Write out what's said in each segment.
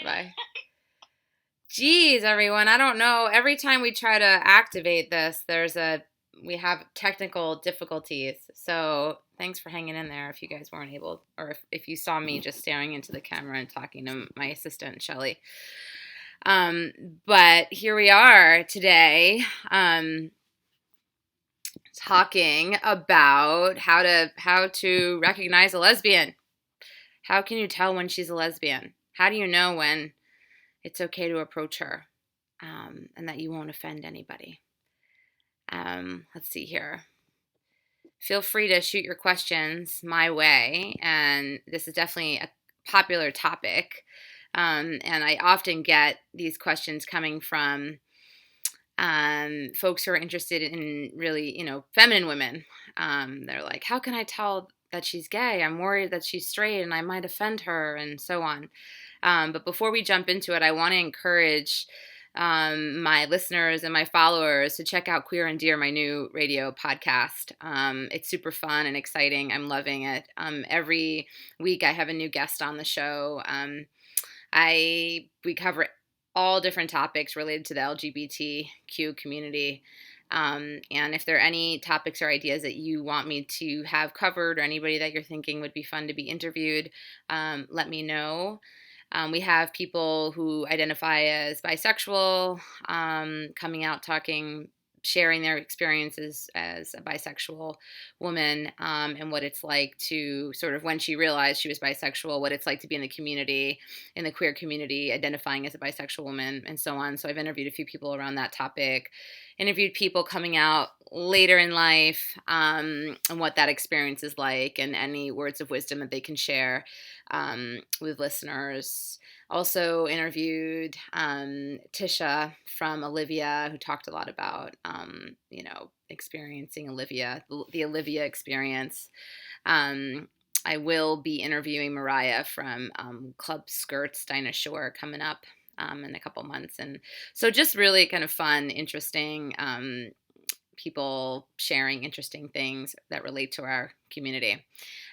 Bye. Geez, everyone, I don't know. Every time we try to activate this, we have technical difficulties. So thanks for hanging in there if you guys weren't able, or if you saw me just staring into the camera and talking to my assistant, Shelly. But here we are today, talking about how to recognize a lesbian. How can you tell when she's a lesbian? How do you know when it's okay to approach her, and that you won't offend anybody? Let's see here. Feel free to shoot your questions my way, and this is definitely a popular topic. And I often get these questions coming from folks who are interested in really, feminine women. They're like, how can I tell that she's gay? I'm worried that she's straight and I might offend her, and so on. But before we jump into it, I want to encourage my listeners and my followers to check out Queer and Dear, my new radio podcast. It's super fun and exciting. I'm loving it. Every week I have a new guest on the show. We cover all different topics related to the LGBTQ community. And if there are any topics or ideas that you want me to have covered, or anybody that you're thinking would be fun to be interviewed, let me know. We have people who identify as bisexual coming out, talking, sharing their experiences as a bisexual woman, and what it's like to sort of, when she realized she was bisexual, what it's like to be in the community, in the queer community, identifying as a bisexual woman, and so on. So I've interviewed a few people around that topic, interviewed people coming out later in life, and what that experience is like, and any words of wisdom that they can share with listeners. Also interviewed Tisha from Olivia, who talked a lot about, experiencing the Olivia experience. I will be interviewing Mariah from Club Skirts Dinah Shore coming up in a couple months. And so just really kind of fun, interesting people sharing interesting things that relate to our community.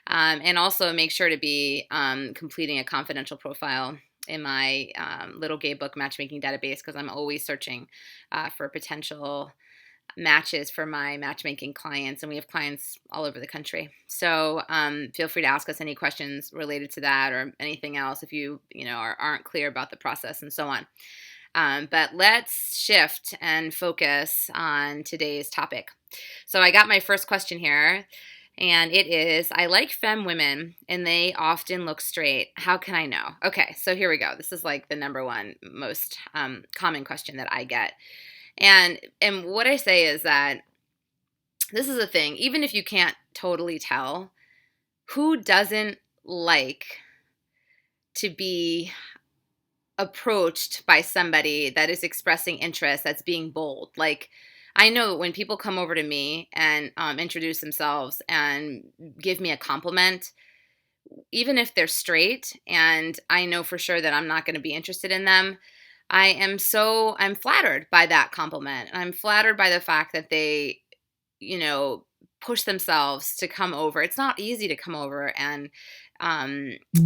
And also make sure to be completing a confidential profile in my little gay book matchmaking database, because I'm always searching for potential matches for my matchmaking clients, and we have clients all over the country. So feel free to ask us any questions related to that or anything else if you aren't clear about the process and so on. But let's shift and focus on today's topic. So I got my first question here, and it is, I like femme women and they often look straight. How can I know? Okay, so here we go. This is like the number one most common question that I get. And what I say is that this is a thing, even if you can't totally tell, who doesn't like to be approached by somebody that is expressing interest, that's being bold? Like, I know when people come over to me and introduce themselves and give me a compliment, even if they're straight and I know for sure that I'm not going to be interested in them, I'm flattered by that compliment. I'm flattered by the fact that they, push themselves to come over. It's not easy to come over and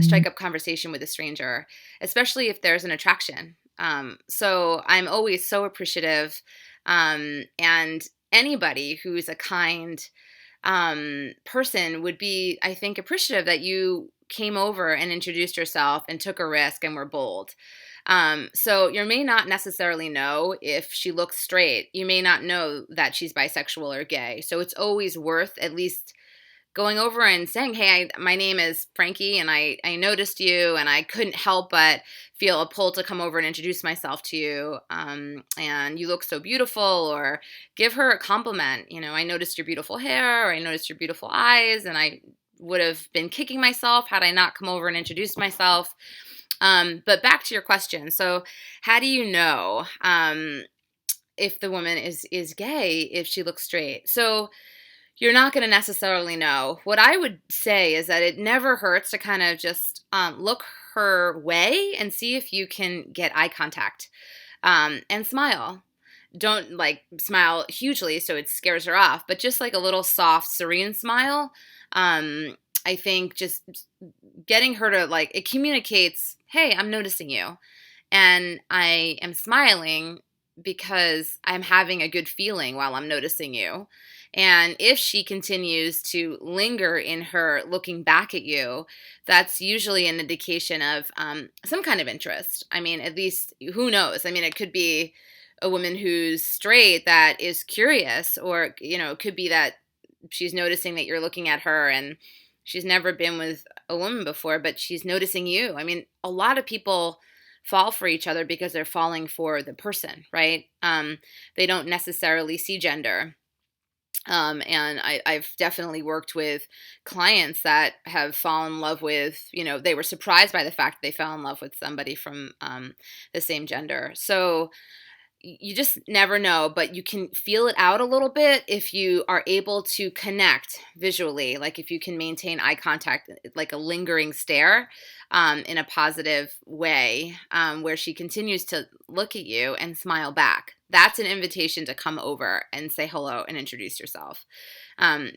strike up conversation with a stranger, especially if there's an attraction. So I'm always so appreciative. And anybody who's a kind person would be, I think, appreciative that you came over and introduced yourself and took a risk and were bold. So you may not necessarily know if she looks straight. You may not know that she's bisexual or gay. So it's always worth at least going over and saying, hey, my name is Frankie, and I noticed you, and I couldn't help but feel a pull to come over and introduce myself to you, and you look so beautiful, or give her a compliment. I noticed your beautiful hair, or I noticed your beautiful eyes, and I would have been kicking myself had I not come over and introduced myself. But back to your question. So how do you know if the woman is gay if she looks straight? So you're not going to necessarily know. What I would say is that it never hurts to kind of just look her way and see if you can get eye contact, and smile. Don't smile hugely so it scares her off, but just like a little soft, serene smile I think just getting her to like, it communicates, hey, I'm noticing you. And I am smiling because I'm having a good feeling while I'm noticing you. And if she continues to linger in her looking back at you, that's usually an indication of some kind of interest. I mean, at least who knows? I mean, it could be a woman who's straight that is curious, or, you know, it could be that she's noticing that you're looking at her and she's never been with a woman before, but she's noticing you. I mean, a lot of people fall for each other because they're falling for the person, right? They don't necessarily see gender. And I've definitely worked with clients that have fallen in love with, you know, they were surprised by the fact they fell in love with somebody from the same gender. So you just never know, but you can feel it out a little bit if you are able to connect visually, like if you can maintain eye contact, like a lingering stare in a positive way, where she continues to look at you and smile back. That's an invitation to come over and say hello and introduce yourself,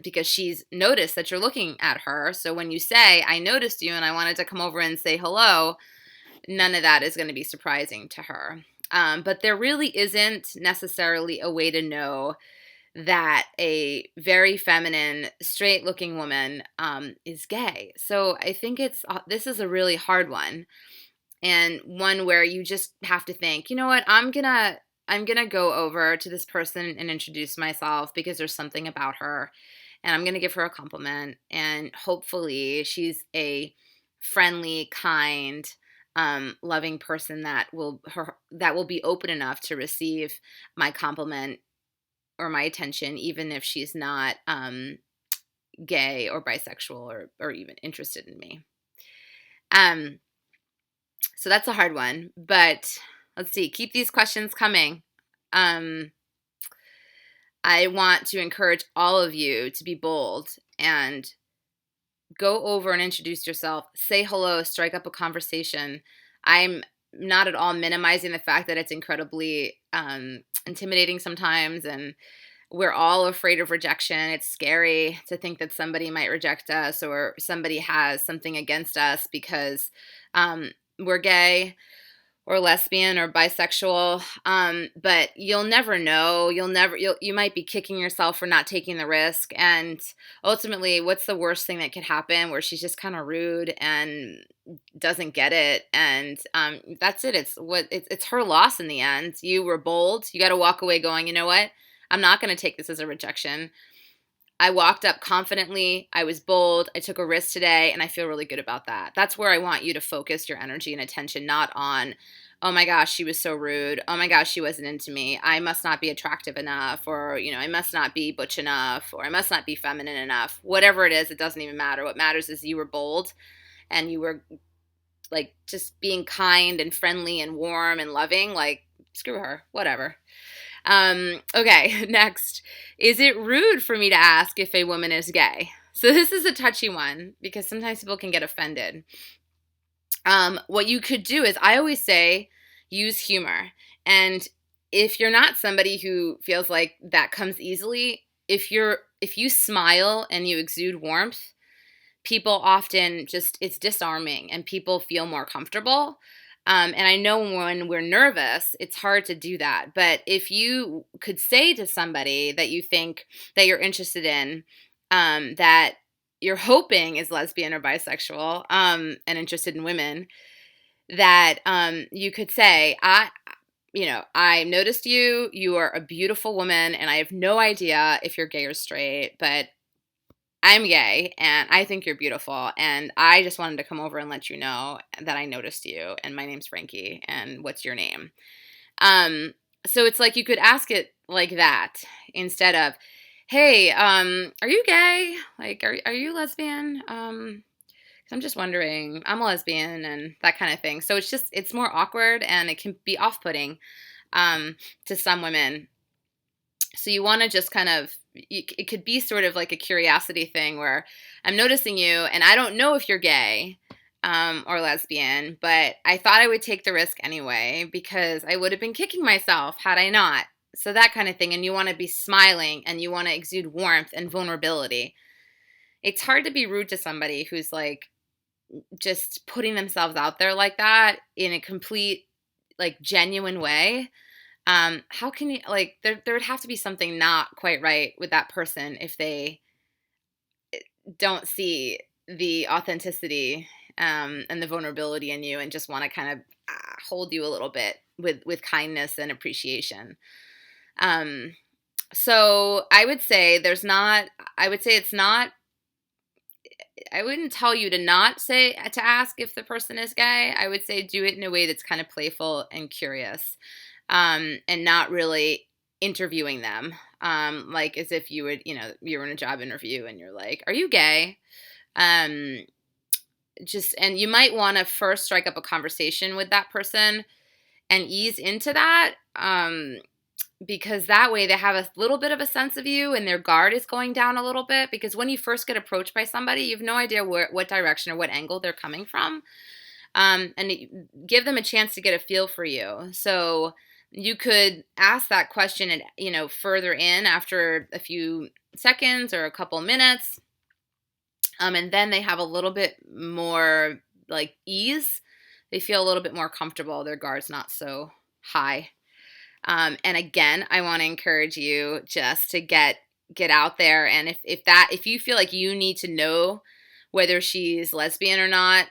because she's noticed that you're looking at her. So when you say, I noticed you and I wanted to come over and say hello, none of that is going to be surprising to her. But there really isn't necessarily a way to know that a very feminine, straight-looking woman is gay. So I think this is a really hard one, and one where you just have to think, you know what, I'm gonna go over to this person and introduce myself because there's something about her, and I'm gonna give her a compliment, and hopefully she's a friendly, kind, loving person that will be open enough to receive my compliment or my attention, even if she's not gay or bisexual or even interested in me. So that's a hard one, but let's see. Keep these questions coming. I want to encourage all of you to be bold and go over and introduce yourself, say hello, strike up a conversation. I'm not at all minimizing the fact that it's incredibly intimidating sometimes, and we're all afraid of rejection. It's scary to think that somebody might reject us or somebody has something against us because we're gay or lesbian or bisexual, but you'll never know. You might be kicking yourself for not taking the risk, and ultimately, what's the worst thing that could happen? Where she's just kind of rude and doesn't get it, and that's it. It's her loss in the end. You were bold. You got to walk away going, you know what? I'm not going to take this as a rejection. I walked up confidently. I was bold. I took a risk today, and I feel really good about that. That's where I want you to focus your energy and attention, not on, oh my gosh, she was so rude. Oh my gosh, she wasn't into me. I must not be attractive enough, or, you know, I must not be butch enough, or I must not be feminine enough. Whatever it is, it doesn't even matter. What matters is you were bold, and you were like just being kind and friendly and warm and loving. Like, screw her, whatever. Okay, next. Is it rude for me to ask if a woman is gay? So this is a touchy one because sometimes people can get offended. What you could do is, I always say, use humor. And if you're not somebody who feels like that comes easily, if you smile and you exude warmth, people often it's disarming and people feel more comfortable. And I know when we're nervous, it's hard to do that. But if you could say to somebody that you think that you're interested in, that you're hoping is lesbian or bisexual, and interested in women, that you could say, I noticed you. You are a beautiful woman, and I have no idea if you're gay or straight, but I'm gay and I think you're beautiful, and I just wanted to come over and let you know that I noticed you, and my name's Frankie, and what's your name? So it's like you could ask it like that instead of, hey, are you gay? Like, are you lesbian? 'Cause I'm just wondering, I'm a lesbian, and that kind of thing. So it's more awkward, and it can be off-putting to some women. So you want to just kind of, it could be sort of like a curiosity thing where I'm noticing you and I don't know if you're gay or lesbian, but I thought I would take the risk anyway because I would have been kicking myself had I not. So that kind of thing. And you want to be smiling and you want to exude warmth and vulnerability. it's hard to be rude to somebody who's like just putting themselves out there like that in a complete, like, genuine way. How can you, like, there would have to be something not quite right with that person if they don't see the authenticity, and the vulnerability in you and just want to kind of hold you a little bit with kindness and appreciation. Um, so I would say it's not, I wouldn't tell you to not say, to ask if the person is gay. I would say do it in a way that's kind of playful and curious, and not really interviewing them, like as if you would, you were in a job interview and you're like, "Are you gay?" Um, and you might want to first strike up a conversation with that person and ease into that. Because that way they have a little bit of a sense of you and their guard is going down a little bit, because when you first get approached by somebody, you have no idea what direction or what angle they're coming from. Give them a chance to get a feel for you. So you could ask that question and, further in after a few seconds or a couple minutes. And then they have a little bit more like ease. They feel a little bit more comfortable. Their guard's not so high. And again, I want to encourage you just to get out there. And if you feel like you need to know whether she's lesbian or not,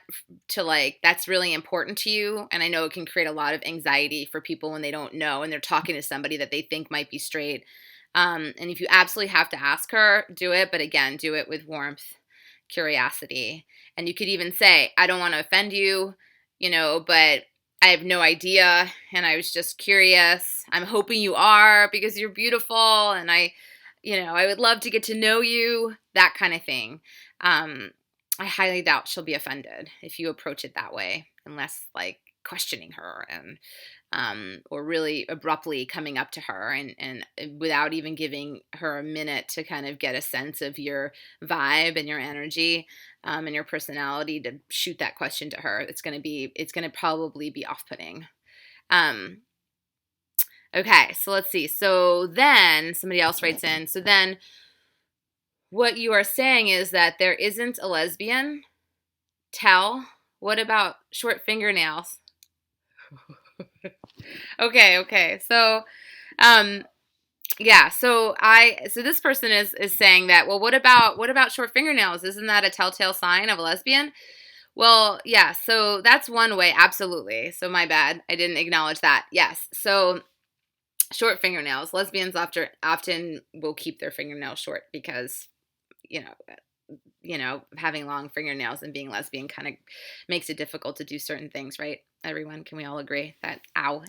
that's really important to you. And I know it can create a lot of anxiety for people when they don't know and they're talking to somebody that they think might be straight. And if you absolutely have to ask her, do it. But again, do it with warmth, curiosity. And you could even say, "I don't want to offend you, but I have no idea, and I was just curious. I'm hoping you are, because you're beautiful, and I would love to get to know you," that kind of thing. I highly doubt she'll be offended if you approach it that way, unless like questioning her and or really abruptly coming up to her and without even giving her a minute to kind of get a sense of your vibe and your energy, and your personality to shoot that question to her. It's going to probably be off-putting. Okay, so let's see. So then somebody else writes in. So then what you are saying is that there isn't a lesbian. What about short fingernails? Okay. So, yeah. So this person is saying that, well, what about short fingernails? Isn't that a telltale sign of a lesbian? Well, yeah. So that's one way. Absolutely. So my bad. I didn't acknowledge that. Yes. So short fingernails. Lesbians often will keep their fingernails short because, having long fingernails and being lesbian kind of makes it difficult to do certain things, right? Everyone, can we all agree that, ow,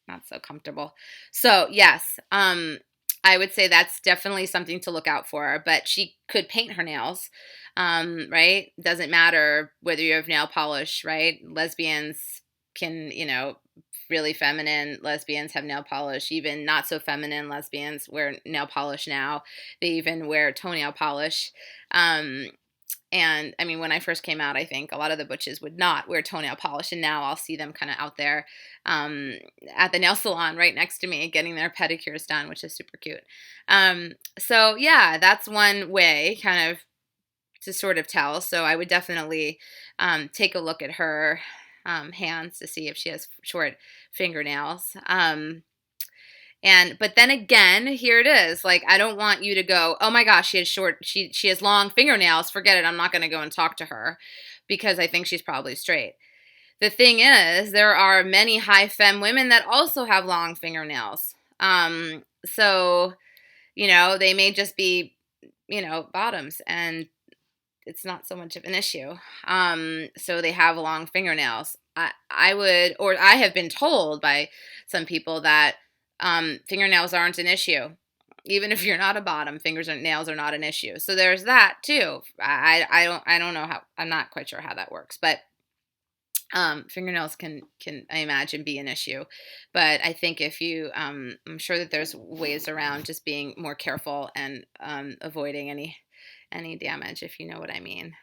not so comfortable? So yes, I would say that's definitely something to look out for, but she could paint her nails, right? Doesn't matter whether you have nail polish, right? Lesbians can, really feminine lesbians have nail polish. Even not so feminine lesbians wear nail polish now. They even wear toenail polish. And I mean, when I first came out, I think a lot of the butches would not wear toenail polish. And now I'll see them kind of out there at the nail salon right next to me getting their pedicures done, which is super cute. So yeah, that's one way kind of to sort of tell. So I would definitely take a look at her hands to see if she has short fingernails. But then again, here it is. Like, I don't want you to go, "Oh my gosh, she has long fingernails. Forget it. I'm not going to go and talk to her because I think she's probably straight." The thing is, there are many high femme women that also have long fingernails. So, they may just be, bottoms, and it's not so much of an issue. So they have long fingernails. I have been told by some people that fingernails aren't an issue. Even if you're not a bottom, nails are not an issue. So there's that too. I don't know how, I'm not quite sure how that works, but fingernails can I imagine be an issue. But I think if you, I'm sure that there's ways around just being more careful and avoiding any damage, if you know what I mean.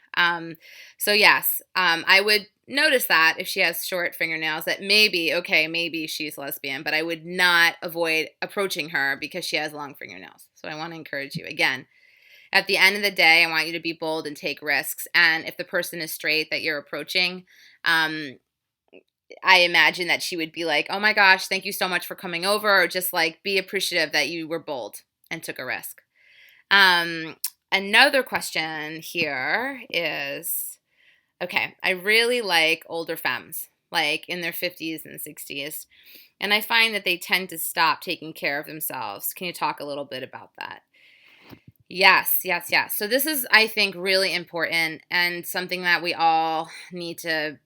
So yes, I would notice that if she has short fingernails, that maybe she's lesbian, but I would not avoid approaching her because she has long fingernails. So I want to encourage you again. At the end of the day, I want you to be bold and take risks. And if the person is straight that you're approaching, um, I imagine that she would be like, oh my gosh, thank you so much for coming over, or just like be appreciative that you were bold and took a risk. Um, Another question here is, okay, I really like older femmes, like in their 50s and 60s, and I find that they tend to stop taking care of themselves. Can you talk a little bit about that? Yes, yes, yes. So this is, I think, really important and something that we all need to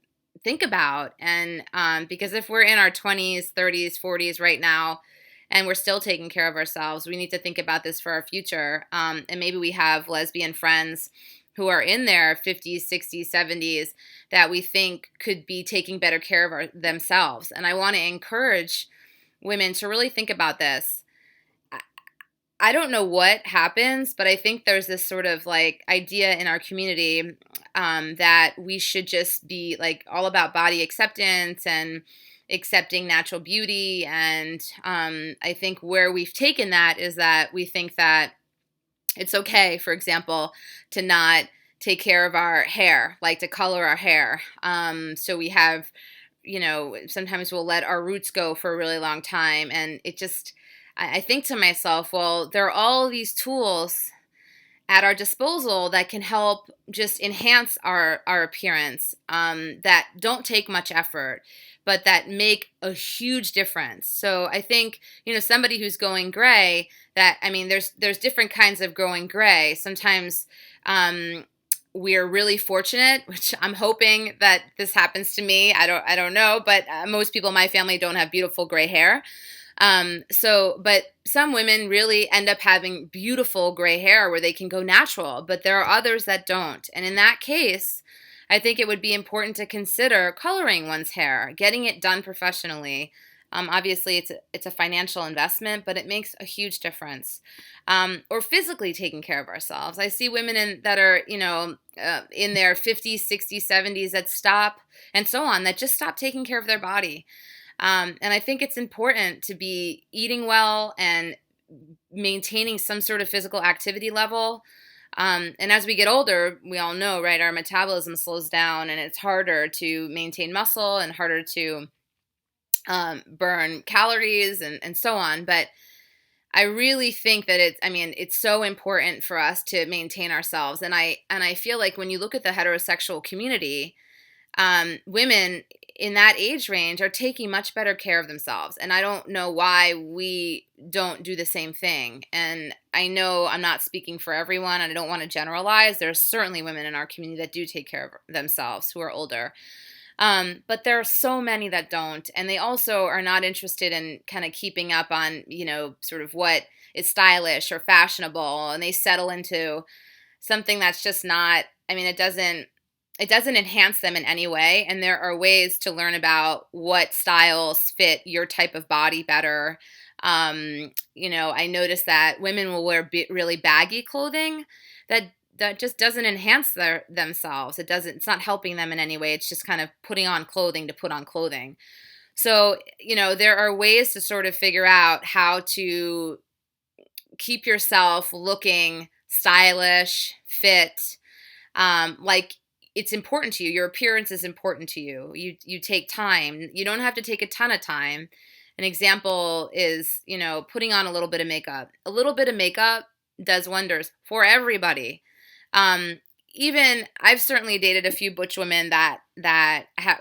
think about. And because if we're in our 20s, 30s, 40s right now, and we're still taking care of ourselves, we need to think about this for our future. And maybe we have lesbian friends who are in their 50s, 60s, 70s that we think could be taking better care of themselves. And I want to encourage women to really think about this. I don't know what happens, but I think there's this sort of like idea in our community that we should just be like all about body acceptance and accepting natural beauty. And I think where we've taken that is that we think that it's okay, for example, to not take care of our hair, like to color our hair. So we have, sometimes we'll let our roots go for a really long time. And it just, I think to myself, well, there are all these tools at our disposal that can help just enhance our appearance, that don't take much effort, but that make a huge difference. So I think, somebody who's going gray, that, I mean, there's different kinds of going gray. Sometimes we're really fortunate, which I'm hoping that this happens to me. I don't know, but most people in my family don't have beautiful gray hair. But some women really end up having beautiful gray hair where they can go natural, but there are others that don't. And in that case, I think it would be important to consider coloring one's hair, getting it done professionally. Obviously, it's a financial investment, but it makes a huge difference. Or physically taking care of ourselves. I see women that are, in their 50s, 60s, 70s that stop, and so on, that just stop taking care of their body. And I think it's important to be eating well and maintaining some sort of physical activity level. And as we get older, we all know, right, our metabolism slows down and it's harder to maintain muscle and harder to burn calories and so on. But I really think that it's so important for us to maintain ourselves. And I feel like when you look at the heterosexual community, women in that age range are taking much better care of themselves. And I don't know why we don't do the same thing. And I know I'm not speaking for everyone, and I don't want to generalize. There's certainly women in our community that do take care of themselves who are older. But there are so many that don't. And they also are not interested in kind of keeping up on, sort of what is stylish or fashionable. And they settle into something that's just not, it doesn't enhance them in any way. And there are ways to learn about what styles fit your type of body better. I noticed that women will wear really baggy clothing that just doesn't enhance themselves. It's not helping them in any way. It's just kind of putting on clothing to put on clothing. So, there are ways to sort of figure out how to keep yourself looking stylish, fit, like it's important to you. Your appearance is important to you. You take time. You don't have to take a ton of time. An example is, putting on a little bit of makeup. A little bit of makeup does wonders for everybody. Even I've certainly dated a few butch women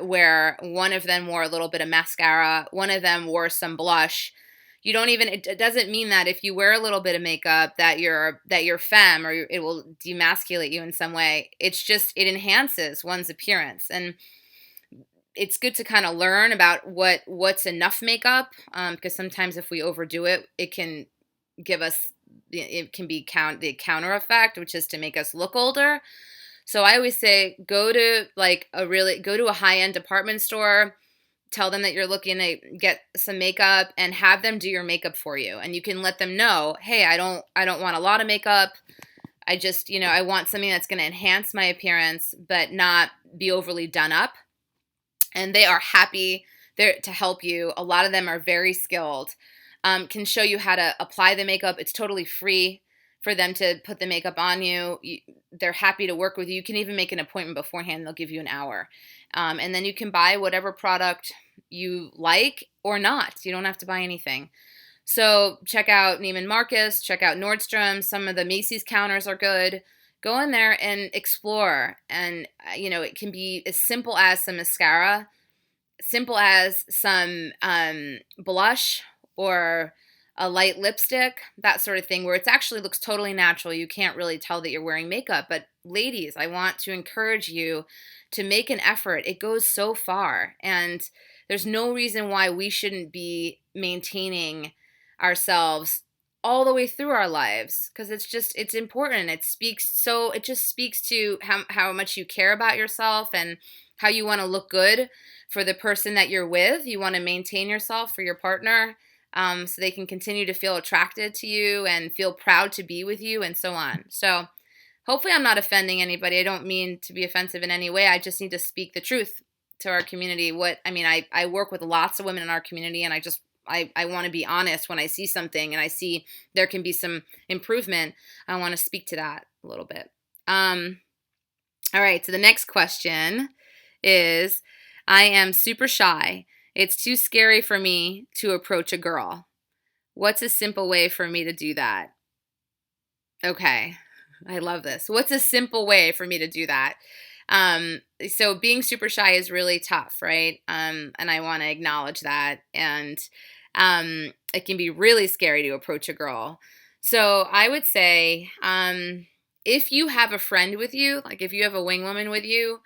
where one of them wore a little bit of mascara, one of them wore some blush. It doesn't mean that if you wear a little bit of makeup that you're femme, or it will demasculate you in some way. It's just, it enhances one's appearance. And it's good to kind of learn about what's enough makeup, because sometimes if we overdo it, it can be the counter effect, which is to make us look older. So I always say, go to a high-end department store, tell them that you're looking to get some makeup, and have them do your makeup for you. And you can let them know, hey, I don't want a lot of makeup. I just, I want something that's going to enhance my appearance, but not be overly done up. And they are happy to help you. A lot of them are very skilled, can show you how to apply the makeup. It's totally free for them to put the makeup on you. They're happy to work with you. You can even make an appointment beforehand. They'll give you an hour. And then you can buy whatever product you like or not. You don't have to buy anything. So check out Neiman Marcus, check out Nordstrom. Some of the Macy's counters are good. Go in there and explore. And, it can be as simple as some mascara, simple as some blush or a light lipstick, that sort of thing, where it actually looks totally natural. You can't really tell that you're wearing makeup. But ladies, I want to encourage you to make an effort. It goes so far. And there's no reason why we shouldn't be maintaining ourselves all the way through our lives, because it's important. It just speaks to how much you care about yourself and how you want to look good for the person that you're with. You want to maintain yourself for your partner, so they can continue to feel attracted to you and feel proud to be with you, and so on. So hopefully I'm not offending anybody. I don't mean to be offensive in any way. I just need to speak the truth to our community. I work with lots of women in our community, and I want to be honest. When I see something and I see there can be some improvement, I want to speak to that a little bit. All right, so the next question is, I am super shy. It's too scary for me to approach a girl. What's a simple way for me to do that? Okay, I love this. What's a simple way for me to do that? So being super shy is really tough, right? And I want to acknowledge that. And it can be really scary to approach a girl. So I would say, if you have a friend with you, like if you have a wing woman with you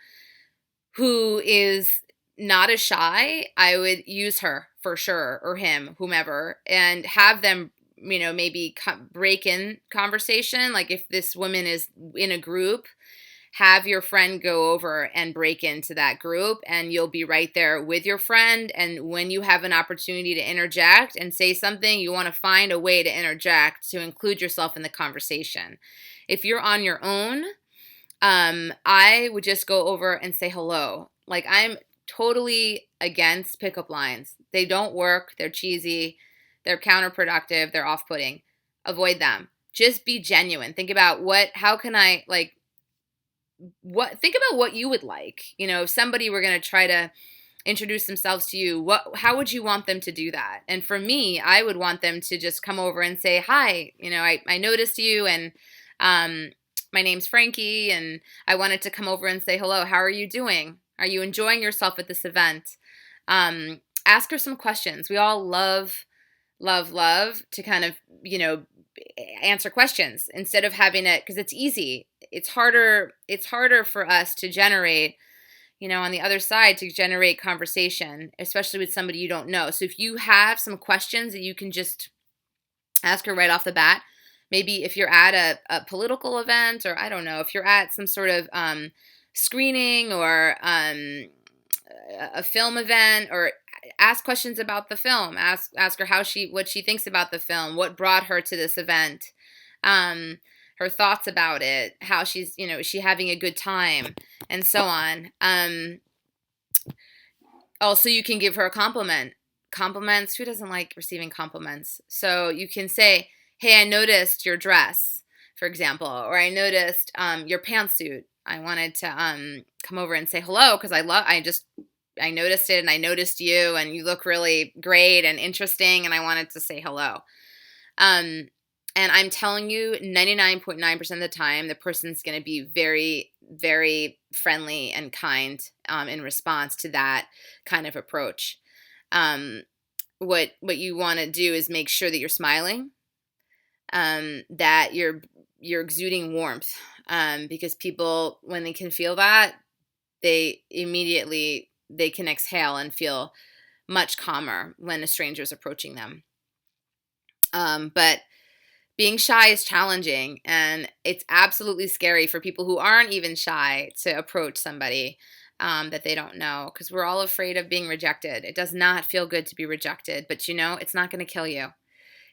who is not as shy, I would use her for sure, or him, whomever, and have them, maybe break in conversation. Like if this woman is in a group, have your friend go over and break into that group, and you'll be right there with your friend. And when you have an opportunity to interject and say something, you want to find a way to interject to include yourself in the conversation. If you're on your own, I would just go over and say hello. Like, I'm totally against pickup lines. They don't work. They're cheesy. They're counterproductive. They're off-putting. Avoid them. Just be genuine. Think about think about what you would like. If somebody were going to try to introduce themselves to you, how would you want them to do that? And for me, I would want them to just come over and say, hi, I noticed you, and my name's Frankie, and I wanted to come over and say hello. How are you doing? Are you enjoying yourself at this event? Ask her some questions. We all love to kind of, answer questions instead of having it, because it's easy. It's harder for us to generate, on the other side, to generate conversation, especially with somebody you don't know. So if you have some questions that you can just ask her right off the bat, maybe if you're at a political event, or I don't know, if you're at some sort of screening or a film event, or ask questions about the film. Ask her what she thinks about the film, what brought her to this event, her thoughts about it, how she's, is she having a good time, and so on. Also, you can give her a compliment. Compliments, who doesn't like receiving compliments? So you can say, hey, I noticed your dress, for example, or I noticed your pantsuit. I wanted to come over and say hello because I noticed it, and I noticed you, and you look really great and interesting, and I wanted to say hello. And I'm telling you, 99.9% of the time, the person's going to be very, very friendly and kind in response to that kind of approach. What you want to do is make sure that you're smiling, that you're exuding warmth, because people, when they can feel that, they can exhale and feel much calmer when a stranger is approaching them. But being shy is challenging, and it's absolutely scary for people who aren't even shy to approach somebody that they don't know, because we're all afraid of being rejected. It does not feel good to be rejected, but it's not going to kill you.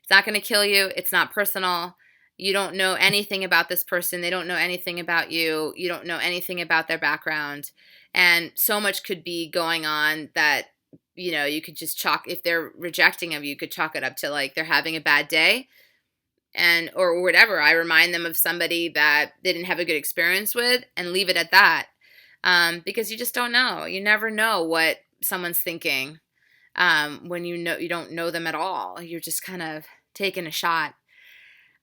It's not going to kill you. It's not personal. You don't know anything about this person. They don't know anything about you. You don't know anything about their background. And so much could be going on that, you could just if they're rejecting of you, you could chalk it up to like they're having a bad day. or whatever. I remind them of somebody that they didn't have a good experience with and leave it at that. Because you just don't know. You never know what someone's thinking when you don't know them at all. You're just kind of taking a shot.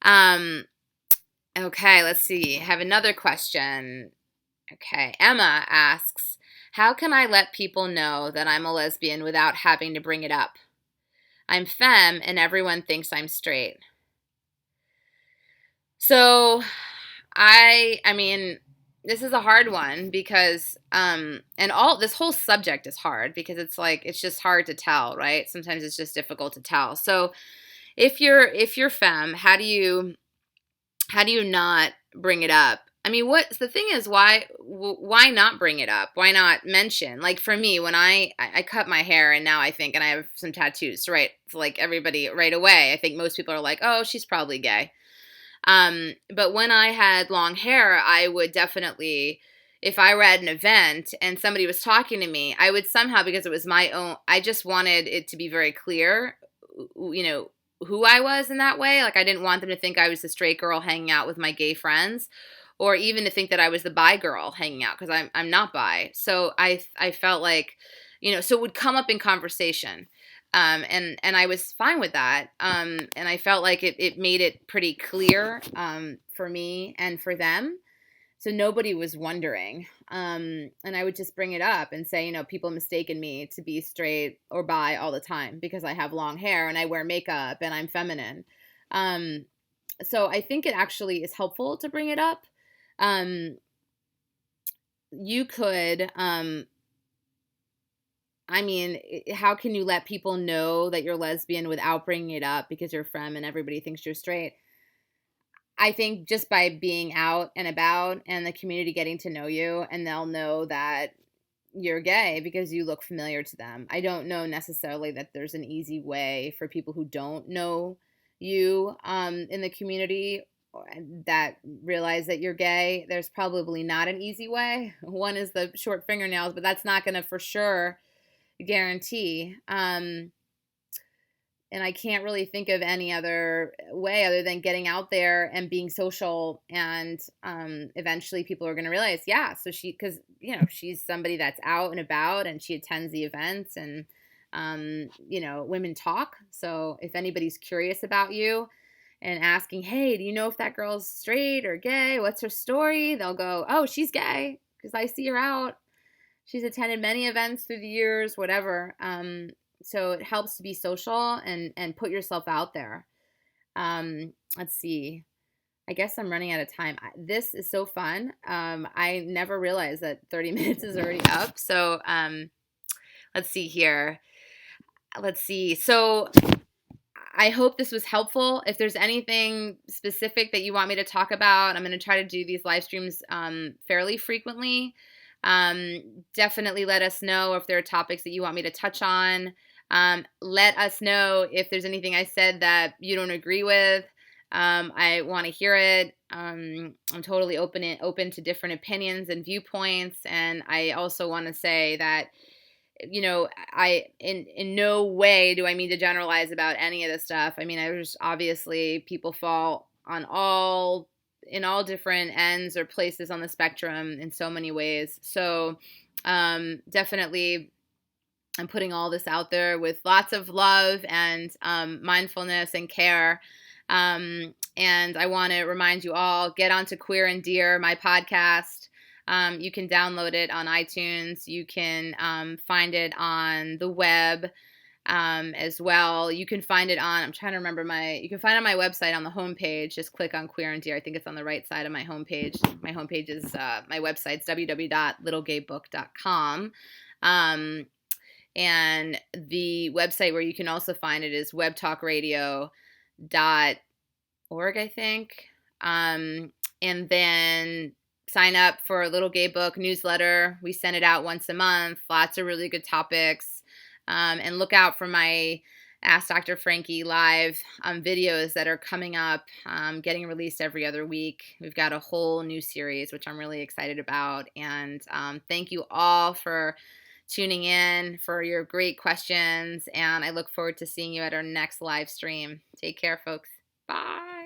Okay, let's see. I have another question. Okay, Emma asks, how can I let people know that I'm a lesbian without having to bring it up? I'm femme and everyone thinks I'm straight. So I mean, this is a hard one because this whole subject is hard because it's just hard to tell, right? Sometimes it's just difficult to tell. So if you're femme, how do you not bring it up? I mean, what's the thing is, why not bring it up? Why not mention? Like for me, when I cut my hair and now I think, and I have some tattoos, right? It's like everybody right away, I think most people are like, oh, she's probably gay. But when I had long hair, I would definitely, if I were at an event and somebody was talking to me, I would somehow, because it was my own, I just wanted it to be very clear, who I was in that way. Like I didn't want them to think I was the straight girl hanging out with my gay friends, or even to think that I was the bi girl hanging out, because I'm not bi. So I felt like, so it would come up in conversation. And I was fine with that. And I felt like it made it pretty clear for me and for them. So nobody was wondering. And I would just bring it up and say, people mistaken me to be straight or bi all the time because I have long hair and I wear makeup and I'm feminine. So I think it actually is helpful to bring it up. You could, how can you let people know that you're lesbian without bringing it up because you're femme and everybody thinks you're straight? I think just by being out and about and the community getting to know you, and they'll know that you're gay because you look familiar to them. I don't know necessarily that there's an easy way for people who don't know you in the community that realize that you're gay. There's probably not an easy way. One is the short fingernails, but that's not going to for sure guarantee. And I can't really think of any other way other than getting out there and being social. And eventually people are going to realize, yeah, so because, she's somebody that's out and about and she attends the events and, women talk. So if anybody's curious about you and asking, hey, do you know if that girl's straight or gay? What's her story? They'll go, oh, she's gay because I see her out. She's attended many events through the years, whatever. So it helps to be social and put yourself out there. Let's see. I guess I'm running out of time. This is so fun. I never realized that 30 minutes is already up. So let's see here. Let's see. So I hope this was helpful. If there's anything specific that you want me to talk about, I'm going to try to do these live streams fairly frequently. Definitely let us know if there are topics that you want me to touch on. Let us know if there's anything I said that you don't agree with. I want to hear it. I'm totally open to different opinions and viewpoints. And I also want to say that, I in no way do I mean to generalize about any of this stuff. I mean, there's obviously people fall in all different ends or places on the spectrum in so many ways. So definitely I'm putting all this out there with lots of love and mindfulness and care. And I want to remind you all, get onto Queer and Dear, my podcast. You can download it on iTunes. You can find it on the web as well. You can find it on, you can find it on my website on the homepage. Just click on Queer and Dear. I think it's on the right side of my homepage. My homepage is, my website's www.littlegaybook.com. And the website where you can also find it is webtalkradio.org, I think. And then sign up for a Little Gay Book newsletter. We send it out once a month. Lots of really good topics. And look out for my Ask Dr. Frankie live videos that are coming up, getting released every other week. We've got a whole new series, which I'm really excited about. And thank you all for tuning in, for your great questions. And I look forward to seeing you at our next live stream. Take care, folks. Bye.